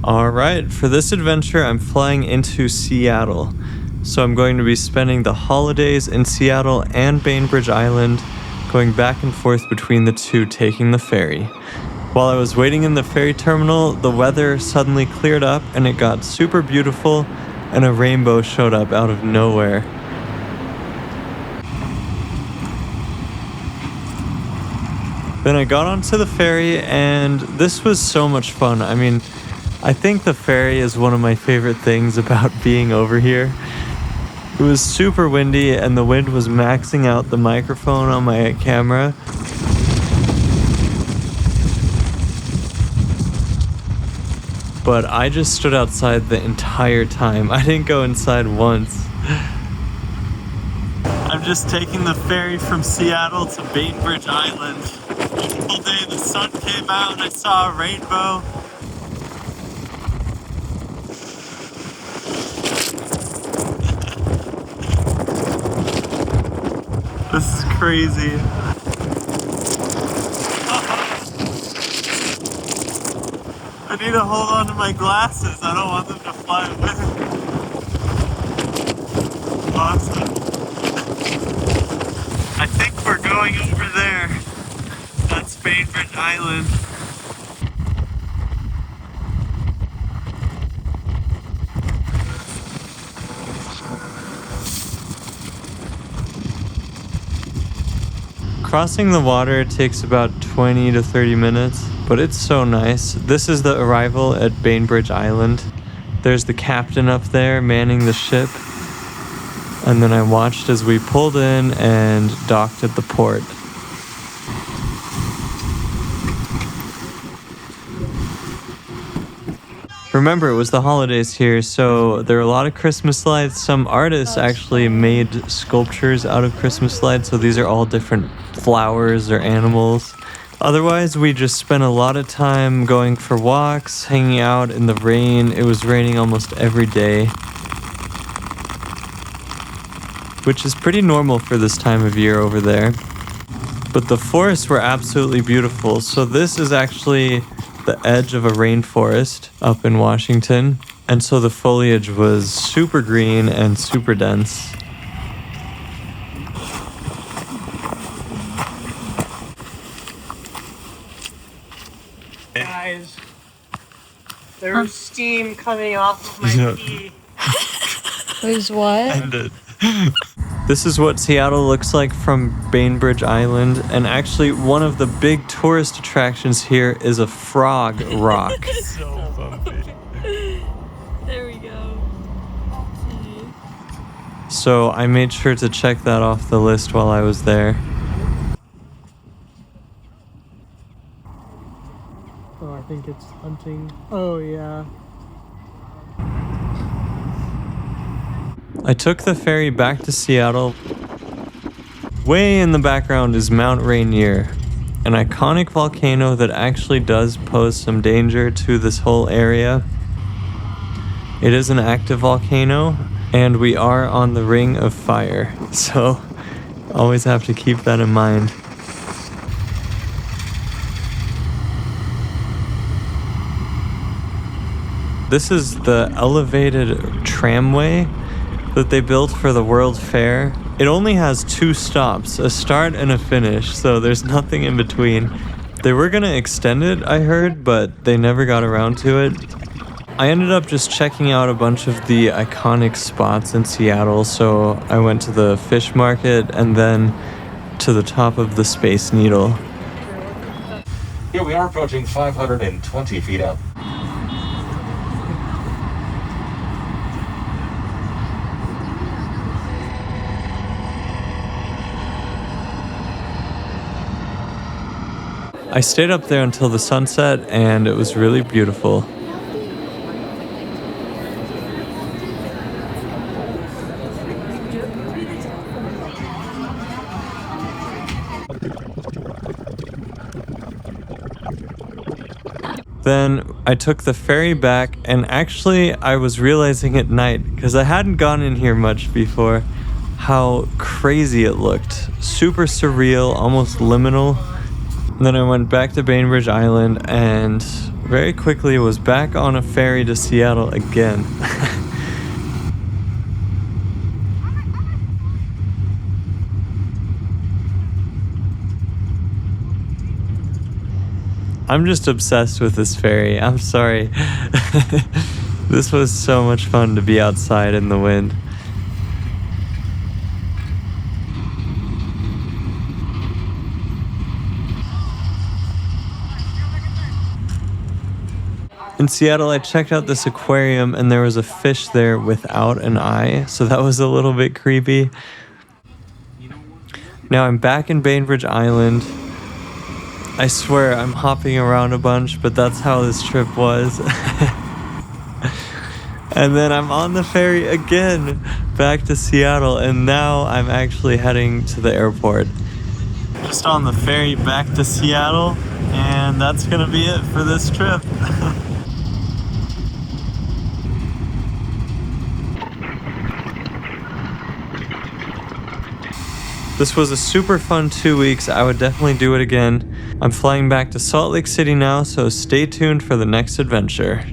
Alright, for this adventure I'm flying into Seattle. So I'm going to be spending the holidays in Seattle and Bainbridge Island, going back and forth between the two, taking the ferry. While I was waiting in the ferry terminal, the weather suddenly cleared up and it got super beautiful, and a rainbow showed up out of nowhere. Then I got onto the ferry and this was so much fun. I mean, I think the ferry is one of my favorite things about being over here. It was super windy and the wind was maxing out the microphone on my camera. But I just stood outside the entire time. I didn't go inside once. I'm just taking the ferry from Seattle to Bainbridge Island. Beautiful day, the sun came out and I saw a rainbow. This is crazy. I need to hold on to my glasses. I don't want them to fly away. Awesome. I think we're going over there. That's Bainbridge Island. Crossing the water takes about 20 to 30 minutes, but it's so nice. This is the arrival at Bainbridge Island. There's the captain up there manning the ship. And then I watched as we pulled in and docked at the port. Remember, it was the holidays here, so there are a lot of Christmas lights. Some artists actually made sculptures out of Christmas lights, so these are all different flowers or animals. Otherwise, we just spent a lot of time going for walks, hanging out in the rain. It was raining almost every day, which is pretty normal for this time of year over there. But the forests were absolutely beautiful. So this is actually the edge of a rainforest up in Washington. And so the foliage was super green and super dense. Guys, there was steam coming off of my pee. There's what? This is what Seattle looks like from Bainbridge Island, and actually one of the big tourist attractions here is a frog rock. So bumpy. There we go. So I made sure to check that off the list while I was there. Oh, I think it's hunting. Oh, yeah. I took the ferry back to Seattle. Way in the background is Mount Rainier, an iconic volcano that actually does pose some danger to this whole area. It is an active volcano, and we are on the Ring of Fire, so always have to keep that in mind. This is the elevated tramway that they built for the World Fair. It only has 2 stops, a start and a finish, so there's nothing in between. They were gonna extend it, I heard, but they never got around to it. I ended up just checking out a bunch of the iconic spots in Seattle, so I went to the fish market and then to the top of the Space Needle. Here we are approaching 520 feet up. I stayed up there until the sunset, and it was really beautiful. Then I took the ferry back, and actually I was realizing at night, because I hadn't gone in here much before, how crazy it looked. Super surreal, almost liminal. And then I went back to Bainbridge Island and very quickly was back on a ferry to Seattle again. I'm just obsessed with this ferry. I'm sorry. This was so much fun to be outside in the wind. In Seattle, I checked out this aquarium and there was a fish there without an eye, so that was a little bit creepy. Now I'm back in Bainbridge Island. I swear I'm hopping around a bunch, but that's how this trip was. And then I'm on the ferry again back to Seattle, and now I'm actually heading to the airport. Just on the ferry back to Seattle, and that's gonna be it for this trip. This was a super fun 2 weeks. I would definitely do it again. I'm flying back to Salt Lake City now, so stay tuned for the next adventure.